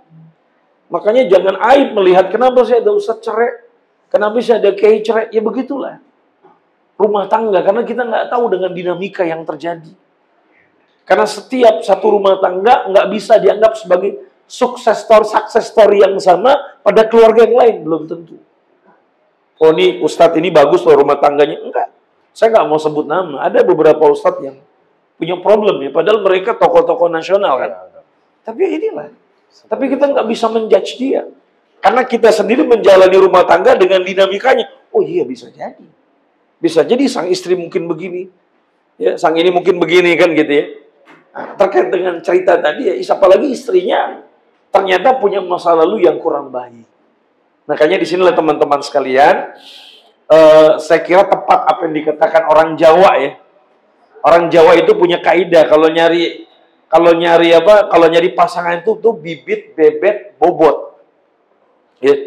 Makanya jangan aib melihat kenapa sih ada ustaz cerai. Kenapa bisa ada kiai cerai? Ya begitulah. Rumah tangga, karena kita nggak tahu dengan dinamika yang terjadi. Karena setiap satu rumah tangga nggak bisa dianggap sebagai success story yang sama pada keluarga yang lain. Belum tentu. Oh ini ustadz ini bagus loh rumah tangganya. Enggak. Saya nggak mau sebut nama. Ada beberapa ustadz yang punya problem ya. Padahal mereka tokoh-tokoh nasional kan. Tapi inilah. Tapi kita nggak bisa menjudge dia. Karena kita sendiri menjalani rumah tangga dengan dinamikanya. Oh iya bisa jadi. Bisa jadi sang istri mungkin begini. Ya, sang ini mungkin begini kan gitu ya. Nah, terkait dengan cerita tadi ya, apalagi istrinya ternyata punya masa lalu yang kurang baik. Makanya di sinilah teman-teman sekalian, saya kira tepat apa yang dikatakan orang Jawa ya. Orang Jawa itu punya kaidah kalau nyari pasangan itu tuh bibit, bebet, bobot. Ya,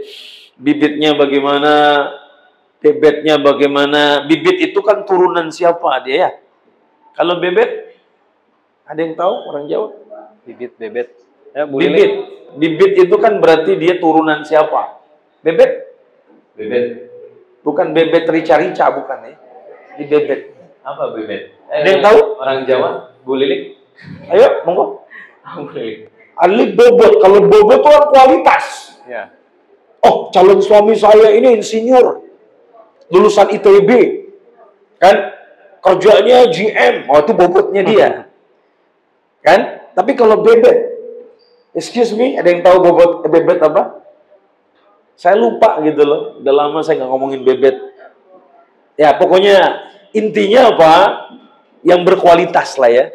bibitnya bagaimana, bebetnya bagaimana. Bibit itu kan turunan siapa dia ya? Kalau bebet, ada yang tahu orang Jawa? Bibit, bebet. Ya, Bibit itu kan berarti dia turunan siapa? Bebet? Bebet. Bukan bebet rica-rica, bukan ya? Di bebet. Apa bebet? Ada yang tahu? Orang Jawa, Bu Lilik. Ayo, monggo. Bu Lilik. Alit bobot. Kalau bobot itu kan kualitas. Ya. Oh, calon suami saya ini insinyur. Lulusan ITB. Kan? Kerjanya GM. Oh, itu bobotnya dia. Kan? Tapi kalau bebet. Excuse me, ada yang tahu bebet apa? Saya lupa gitu loh. Udah lama saya nggak ngomongin bebet. Ya, pokoknya intinya apa? Yang berkualitas lah ya.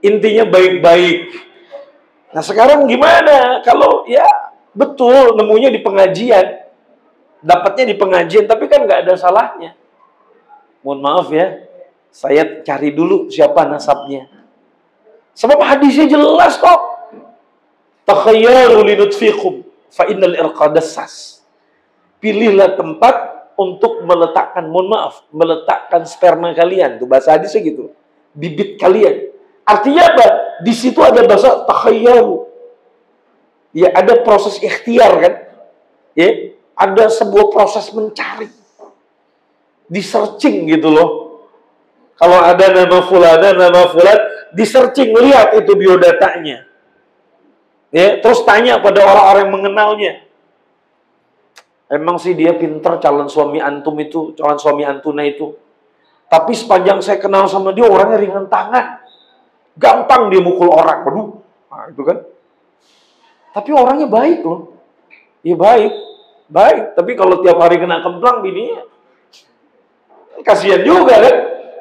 Intinya baik-baik. Nah, sekarang gimana? Kalau ya betul nemunya di pengajian. Dapatnya di pengajian, tapi kan nggak ada salahnya. Mohon maaf ya. Saya cari dulu siapa nasabnya. Sebab hadisnya jelas kok. Takhayyaru linutfikum fa innal irqadassas. Pilihlah tempat untuk meletakkan, mohon maaf, meletakkan sperma kalian. Itu bahasa hadisnya gitu. Bibit kalian. Artinya apa? Di situ ada bahasa takhayyaru. Ya, ada proses ikhtiar kan? Ya, ada sebuah proses mencari. Di searching gitu loh. Kalau ada nama fulan, di searching, lihat itu biodatanya. Ya, terus tanya pada orang-orang yang mengenalnya. Emang sih dia pinter calon suami antuna itu. Tapi sepanjang saya kenal sama dia orangnya ringan tangan. Gampang dia mukul orang. Waduh, nah, itu kan. Tapi orangnya baik loh. Ya baik. Tapi kalau tiap hari kena kemplang bininya, kasihan juga kan.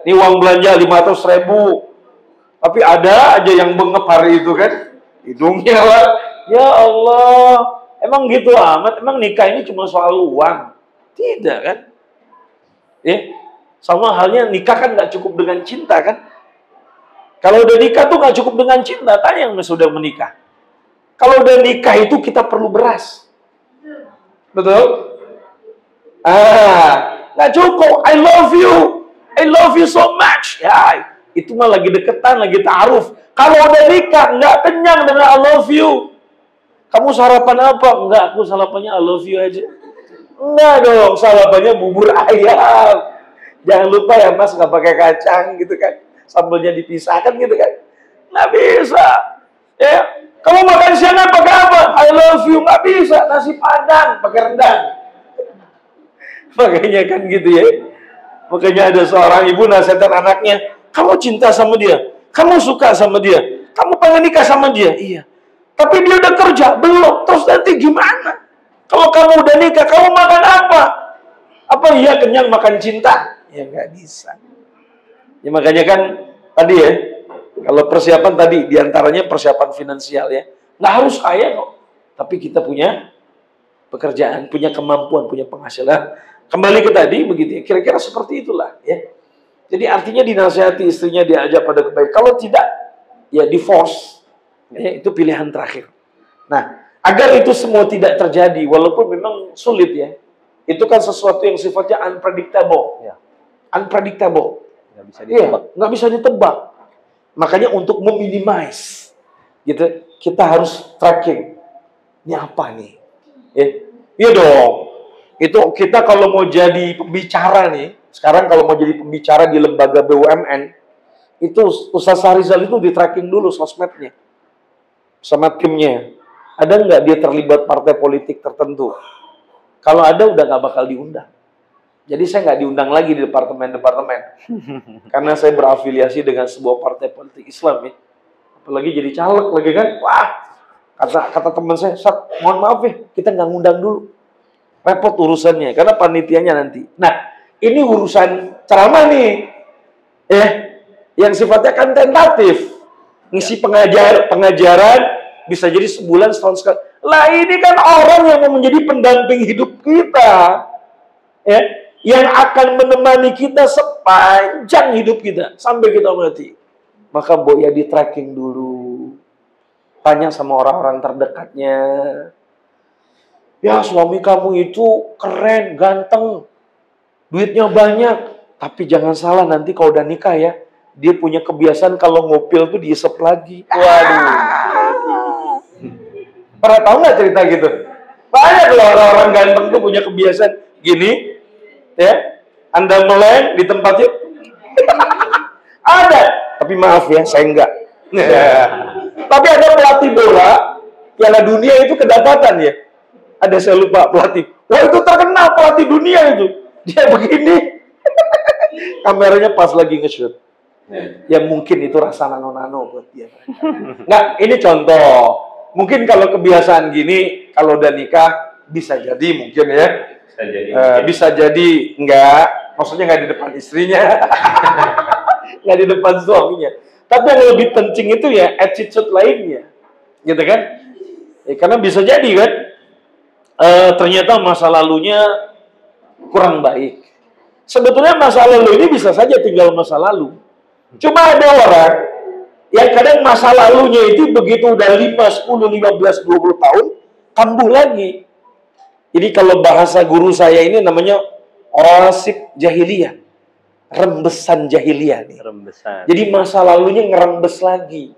Ini uang belanja 500.000. Tapi ada aja yang bengep hari itu kan. Hidungnya lah. Ya Allah. Emang gitu amat? Emang nikah ini cuma soal uang? Tidak kan? Sama halnya nikah kan nggak cukup dengan cinta kan? Kalau udah nikah tuh nggak cukup dengan cinta. Tanya yang sudah menikah. Kalau udah nikah itu kita perlu beras. Betul? Nggak cukup. I love you so much. Ya, itu mah lagi deketan, lagi ta'aruf. Kalau udah nikah, nggak kenyang dengan I love you. Kamu sarapan apa? Enggak, aku sarapannya I love you aja. Enggak dong, sarapannya bubur ayam. Jangan lupa ya mas, nggak pakai kacang gitu kan. Sambelnya dipisahkan gitu kan. Nggak bisa. Ya, kamu makan siang pakai apa? I love you. Nggak bisa, nasi padang pakai rendang. Makanya kan gitu ya. Makanya ada seorang ibu nasihatkan anaknya, kamu cinta sama dia, kamu suka sama dia, kamu pengen nikah sama dia. Iya. Tapi dia udah kerja, belum. Terus nanti gimana? Kalau kamu udah nikah, kamu makan apa? Apa iya kenyang makan cinta? Ya nggak bisa. Ya makanya kan tadi ya, kalau persiapan tadi diantaranya persiapan finansial ya. Nggak harus kaya kok. Tapi kita punya pekerjaan, punya kemampuan, punya penghasilan. Kembali ke tadi begitu ya. Kira-kira seperti itulah ya. Jadi artinya dinasihati istrinya, diajak pada kebaikan. Kalau tidak, ya divorce. Ya, itu pilihan terakhir. Nah, agar itu semua tidak terjadi, walaupun memang sulit ya. Itu kan sesuatu yang sifatnya unpredictable. Ya. Unpredictable. Nggak bisa ditebak. Ya, nggak bisa ditebak. Makanya untuk meminimize, gitu, kita harus tracking. Ini apa nih? Ya, iya dong. Itu kita kalau mau jadi pembicara nih, sekarang kalau mau jadi pembicara di lembaga BUMN, itu Ustaz Sahrizal itu di tracking dulu sosmednya, sama timnya. Ada nggak dia terlibat partai politik tertentu? Kalau ada udah nggak bakal diundang. Jadi saya nggak diundang lagi di departemen-departemen. Karena saya berafiliasi dengan sebuah partai politik Islam ya. Apalagi jadi caleg lagi kan. Wah, kata teman saya, Sat, mohon maaf ya, kita nggak ngundang dulu. Repot urusannya, karena panitianya nanti. Nah, ini urusan ceramah nih. Yang sifatnya kan tentatif. Ngisi pengajaran bisa jadi sebulan, setahun sekali. Lah ini kan orang yang mau menjadi pendamping hidup kita. Ya, yang akan menemani kita sepanjang hidup kita sampai kita mati. Maka ya di tracking dulu. Tanya sama orang-orang terdekatnya. Ya, suami kamu itu keren, ganteng, duitnya banyak. Tapi jangan salah, nanti kalau udah nikah ya, dia punya kebiasaan kalau ngupil tuh diisep lagi. Waduh. Pernah tahu nggak cerita gitu? Banyak loh orang-orang ganteng tuh punya kebiasaan gini, ya. Anda meleng di tempatnya. Ada, tapi maaf ya, saya enggak. Tapi ada pelatih bola Piala Dunia itu kedapatan ya. Ada, saya lupa pelatih. Wah, itu terkenal pelatih dunia itu. Dia begini. Kameranya pas lagi nge-shoot. Ya mungkin itu rasa nano-nano buat dia. Nggak, ini contoh. Mungkin kalau kebiasaan gini, kalau udah nikah, bisa jadi mungkin ya. Bisa jadi enggak. Maksudnya nggak di depan istrinya. Nggak di depan suaminya. Tapi yang lebih penting itu ya attitude lainnya. Gitu kan? Ya, karena bisa jadi kan, ternyata masa lalunya kurang baik. Sebetulnya masa lalu ini bisa saja tinggal masa lalu. Cuma ada orang yang kadang masa lalunya itu begitu udah 5, 10, 15, 20 tahun, kambuh lagi. Jadi kalau bahasa guru saya ini namanya rasib jahiliyah. Rembesan jahiliyah nih. Rembesan. Jadi masa lalunya ngerembes lagi.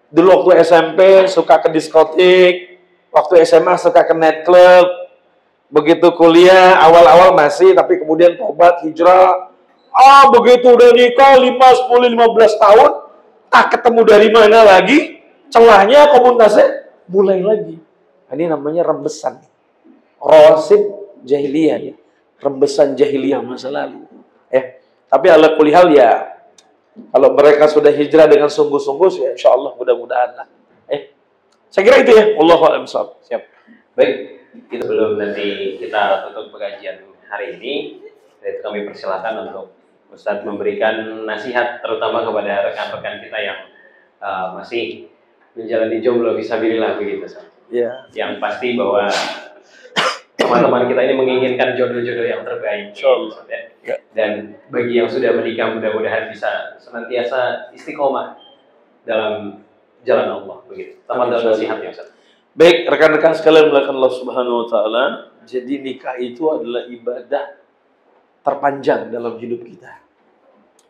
Dulu waktu SMP suka ke diskotik, waktu SMA suka ke nightclub, begitu kuliah awal-awal masih, tapi kemudian tobat, hijrah. Begitu udah nikah 5, 10, 15 tahun, tak ketemu dari mana lagi, celahnya komunitasnya mulai lagi. Ini namanya rembesan. Rasib jahiliyah ya. Rembesan jahiliyah masa lalu. Tapi ala kulli hal ya, kalau mereka sudah hijrah dengan sungguh-sungguh, ya insya Allah mudah-mudahan lah. Saya kira itu ya. Wallahu a'lam bishawab. Siap. Baik, itu belum nanti kita tutup pengajian hari ini. Itu kami persilakan untuk Ustadz memberikan nasihat terutama kepada rekan-rekan kita yang masih menjalani jomblo fisabilillah begitu, Ustadz. Ya. Yang pasti bahwa teman-teman kita ini menginginkan jodoh-jodoh yang terbaik. Insyaallah. Ya. Dan bagi yang sudah menikah mudah-mudahan bisa senantiasa istiqomah dalam jalan Allah begitu. Tamat dalam nasihatnya, Ustaz. Baik, rekan-rekan sekalian melakukan Allah Subhanahu wa taala, jadi nikah itu adalah ibadah terpanjang dalam hidup kita.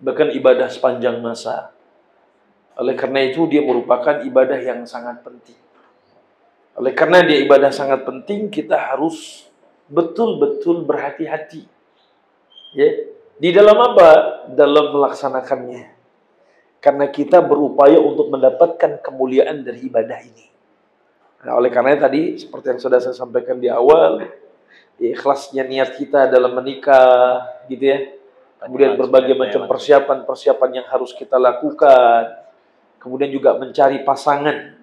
Bahkan ibadah sepanjang masa. Oleh karena itu dia merupakan ibadah yang sangat penting. Oleh karena dia ibadah sangat penting, kita harus betul-betul berhati-hati. Ya, di dalam apa? Dalam melaksanakannya. Karena kita berupaya untuk mendapatkan kemuliaan dari ibadah ini. Nah, oleh karena tadi seperti yang sudah saya sampaikan di awal, ya, ikhlasnya niat kita dalam menikah, gitu ya. Kemudian berbagai macam persiapan yang harus kita lakukan. Kemudian juga mencari pasangan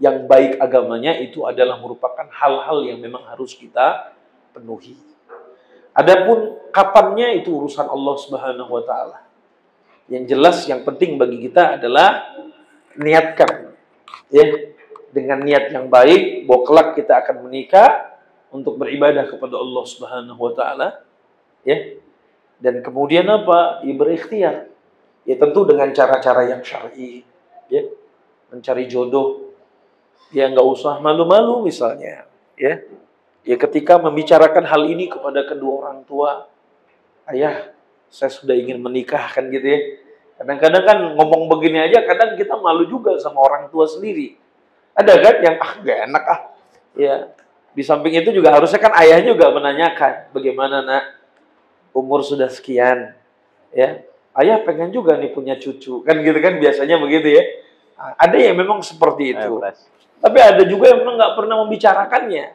yang baik agamanya, itu adalah merupakan hal-hal yang memang harus kita penuhi. Adapun kapannya itu urusan Allah Subhanahu wa taala. Yang jelas yang penting bagi kita adalah niatkan ya, dengan niat yang baik bahwa kelak kita akan menikah untuk beribadah kepada Allah Subhanahu wa taala ya. Dan kemudian apa? Ya, berikhtiar. Ya tentu dengan cara-cara yang syar'i ya. Mencari jodoh. Ya nggak usah malu-malu misalnya ya. Ya ketika membicarakan hal ini kepada kedua orang tua, ayah, saya sudah ingin menikah kan gitu ya. Kadang-kadang kan ngomong begini aja, kadang kita malu juga sama orang tua sendiri. Ada kan yang gak enak ya. Di samping itu juga harusnya kan ayahnya juga menanyakan, bagaimana nak, umur sudah sekian, ya, ayah pengen juga nih punya cucu, kan gitu kan biasanya begitu ya. Ada yang memang seperti itu, tapi ada juga yang memang nggak pernah membicarakannya.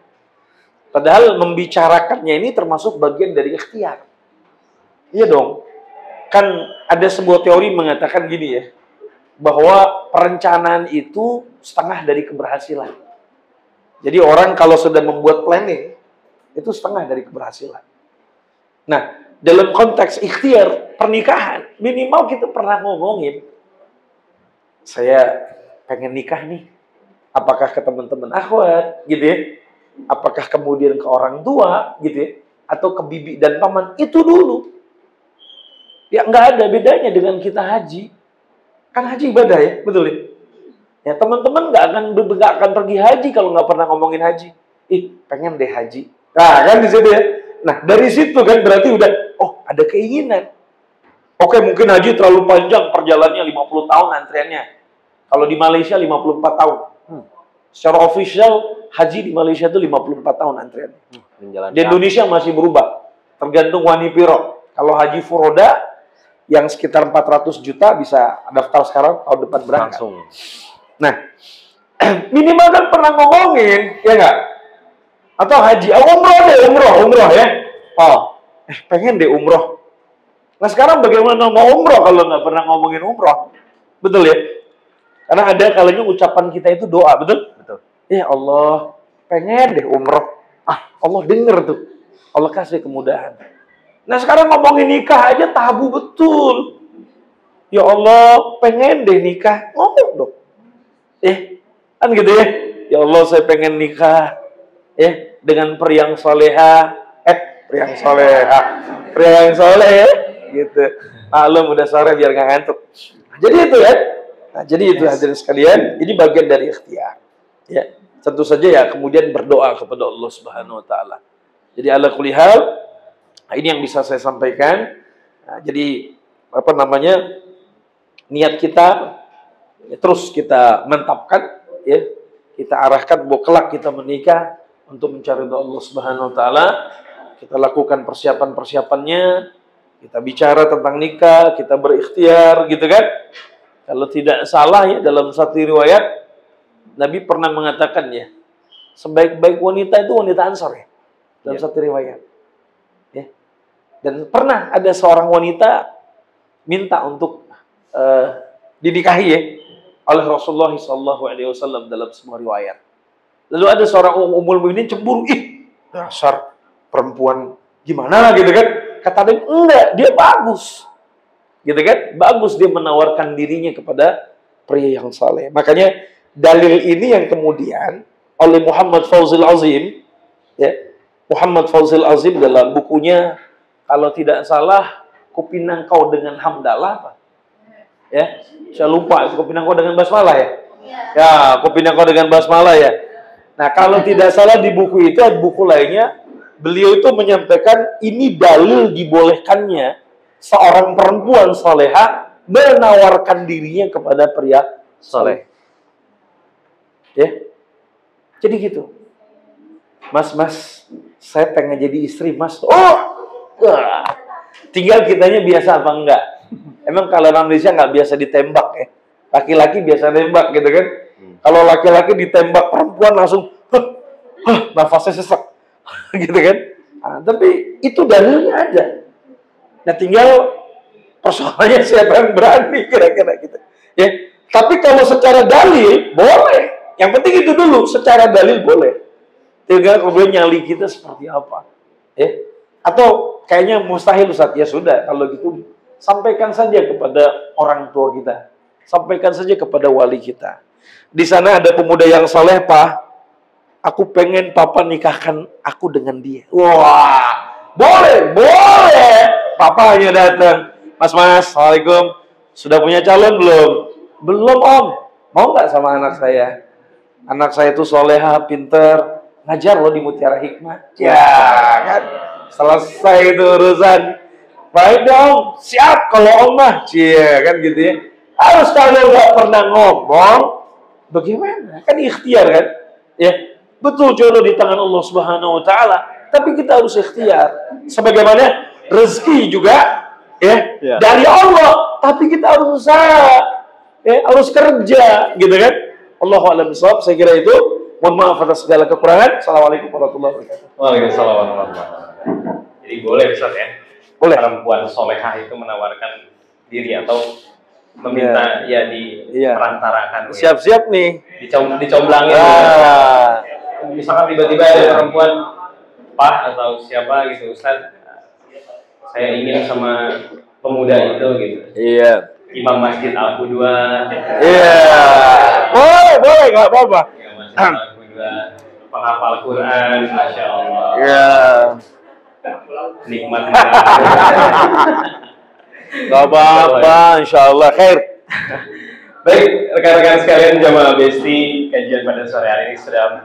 Padahal membicarakannya ini termasuk bagian dari ikhtiar. Iya dong, kan ada sebuah teori mengatakan gini ya, bahwa perencanaan itu setengah dari keberhasilan. Jadi orang kalau sudah membuat planning, itu setengah dari keberhasilan. Nah, dalam konteks ikhtiar, pernikahan, minimal kita pernah ngomongin, saya pengen nikah nih. Apakah ke teman-teman akhwat, gitu ya. Apakah kemudian ke orang tua, gitu ya. Atau ke bibi dan paman, itu dulu. Ya nggak ada bedanya dengan kita haji. Kan haji ibadah ya, betul ya? Ya teman-teman nggak akan pergi haji kalau nggak pernah ngomongin haji. Ih, pengen deh haji. Nah kan di situ ya. Nah dari situ kan berarti udah, oh ada keinginan. Oke mungkin haji terlalu panjang perjalanannya 50 tahun antriannya. Kalau di Malaysia 54 tahun. Secara official haji di Malaysia itu 54 tahun antriannya. Di Indonesia masih berubah. Tergantung wani piro. Kalau haji furoda yang sekitar 400 juta bisa daftar sekarang, tahun depan berangkat. Langsung. Nah, minimal kan pernah ngomongin, ya nggak? Atau haji, umroh ya. Oh, pengen deh umroh. Nah sekarang bagaimana mau umroh kalau nggak pernah ngomongin umroh? Betul ya? Karena ada kalanya ucapan kita itu doa, betul? Betul. Ya Allah, pengen deh umroh. Allah denger tuh. Allah kasih kemudahan. Nah sekarang ngomongin nikah aja tabu betul. Ya Allah, pengen deh nikah. Ngomong dong. Kan gitu ya. Ya Allah, saya pengen nikah. Dengan pria yang soleha. Pria yang soleh. Gitu. Maklum udah sore biar nggak ngantuk. Jadi itu ya. Nah, jadi itu hadirin sekalian. Ini bagian dari ikhtiar. Ya. Tentu saja ya kemudian berdoa kepada Allah Subhanahu Wa Taala. Jadi ala kulli hal. Nah, ini yang bisa saya sampaikan. Nah, jadi niat kita ya, terus kita mantapkan, ya kita arahkan bahwa kelak kita menikah untuk mencari ridha Allah Subhanahu Wa Taala. Kita lakukan persiapan-persiapannya, kita bicara tentang nikah, kita berikhtiar, gitu kan? Kalau tidak salah ya dalam satu riwayat Nabi pernah mengatakan ya, sebaik-baik wanita itu wanita Ansor ya, dalam satu riwayat. Ya. Dan pernah ada seorang wanita minta untuk dinikahi ya oleh Rasulullah SAW dalam sebuah riwayat. Lalu ada seorang Ummul Mukminin cemburu, dasar perempuan gimana gitu kan? Kata dia, enggak, dia bagus. Gitu kan? Bagus dia menawarkan dirinya kepada pria yang saleh. Makanya dalil ini yang kemudian oleh Muhammad Fawzil Azim, ya, Muhammad Fawzil Azim dalam bukunya kalau tidak salah Kupinang Kau dengan Hamdalah apa? Ya, saya lupa itu Kupinang Kau dengan Basmalah ya. Ya, Kupinang Kau dengan Basmalah ya. Nah, kalau tidak salah di buku itu ada buku lainnya, beliau itu menyampaikan ini dalil dibolehkannya seorang perempuan soleha menawarkan dirinya kepada pria soleh. Ya, jadi gitu. Mas, saya pengen jadi istri mas. Tinggal kitanya biasa apa enggak. Emang kalau orang Indonesia nggak biasa ditembak ya. Laki-laki biasa nembak gitu kan. Kalau laki-laki ditembak perempuan langsung, nafasnya sesak, gitu kan. Nah, tapi itu dalilnya ada. Nah tinggal persoalannya siapa yang berani kira-kira gitu. Ya. Tapi kalau secara dalil boleh. Yang penting itu dulu, secara dalil boleh. Tinggal kemudian nyali kita seperti apa. Ya. Atau kayaknya mustahil Ustaz. Ya sudah, kalau gitu sampaikan saja kepada orang tua kita. Sampaikan saja kepada wali kita. Di sana ada pemuda yang saleh, Pak. Aku pengen papa nikahkan aku dengan dia. Wah, boleh. Papanya datang. Mas, assalamualaikum. Sudah punya calon belum? Belum om. Mau nggak sama anak saya? Anak saya itu soleha, pinter, ngajar loh di Mutiara Hikmah. Ya kan, selesai itu urusan. Baik dong, siap kalau om mah. Cia kan gitu ya. Harus kalau nggak pernah ngomong, bagaimana? Kan ikhtiar kan? Ya. Betul jodoh di tangan Allah Subhanahu wa taala, tapi kita harus ikhtiar. Sebagaimana rezeki juga ya dari Allah, tapi kita harus usaha. Harus kerja, gitu kan? Allahu a'lam bishawab. Saya kira itu. Mohon maaf atas segala kekurangan. Assalamualaikum warahmatullahi wabarakatuh. Waalaikumsalam warahmatullahi wabarakatuh. Jadi boleh Ustaz ya? Boleh. Perempuan solehah itu menawarkan diri atau meminta diperantarakan. Siap-siap nih. Dicomblangin. Misalkan tiba-tiba ada perempuan, Pak atau siapa gitu, Ustaz, saya ingin sama pemuda itu gitu. Iya. Imam Masjid Al-Qudwa. Iya. Boleh, nggak apa-apa. Imam Masjid Al-Qudwa, penghafal Quran, Masya Allah. Iya. Nikmat. Nggak apa-apa, insya Allah khair. Baik, rekan-rekan sekalian jamaah Besti, kajian pada sore hari ini sudah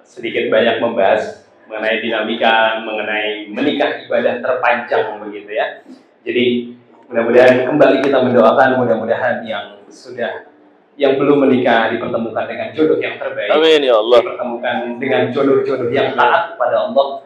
sedikit banyak membahas mengenai dinamika, mengenai menikah ibadah terpanjang begitu ya. Jadi mudah-mudahan kembali kita mendoakan, mudah-mudahan yang belum menikah dipertemukan dengan jodoh yang terbaik. Amin ya Allah. Dipertemukan dengan jodoh-jodoh yang taat pada Allah.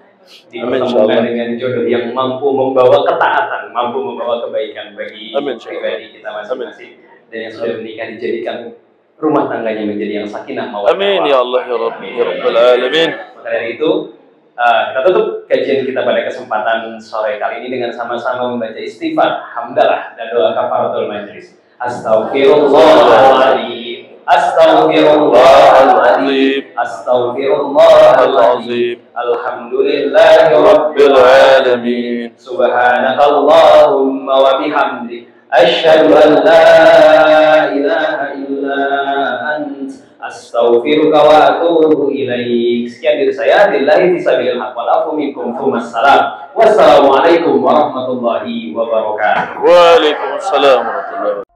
Dipertemukan dengan jodoh yang mampu membawa ketaatan, mampu membawa kebaikan bagi pribadi kita masing-masing. Dan yang sudah menikah dijadikan rumah tangganya menjadi yang sakinah mawaddah. Amin ya Allah ya Rabbi ya Rabbal alamin. Maka dari itu kita tutup kajian kita pada kesempatan sore kali ini dengan sama-sama membaca istighfar, hamdalah dan doa kafaratul majelis. Astaghfirullahaladzim, astaghfirullahaladzim, astaghfirullahaladzim. Alhamdulillahi rabbil alamin. Subhanakallahumma wa bihamdik, asyhadu an la ilaha illa ant, astaghfiruka wa atubu ilaik. Sekian dari saya, billahi fisabilil haq wal afu minkum. Wassalamualaikum warahmatullahi wabarakatuh. Waalaikumsalam warahmatullahi wabarakatuh.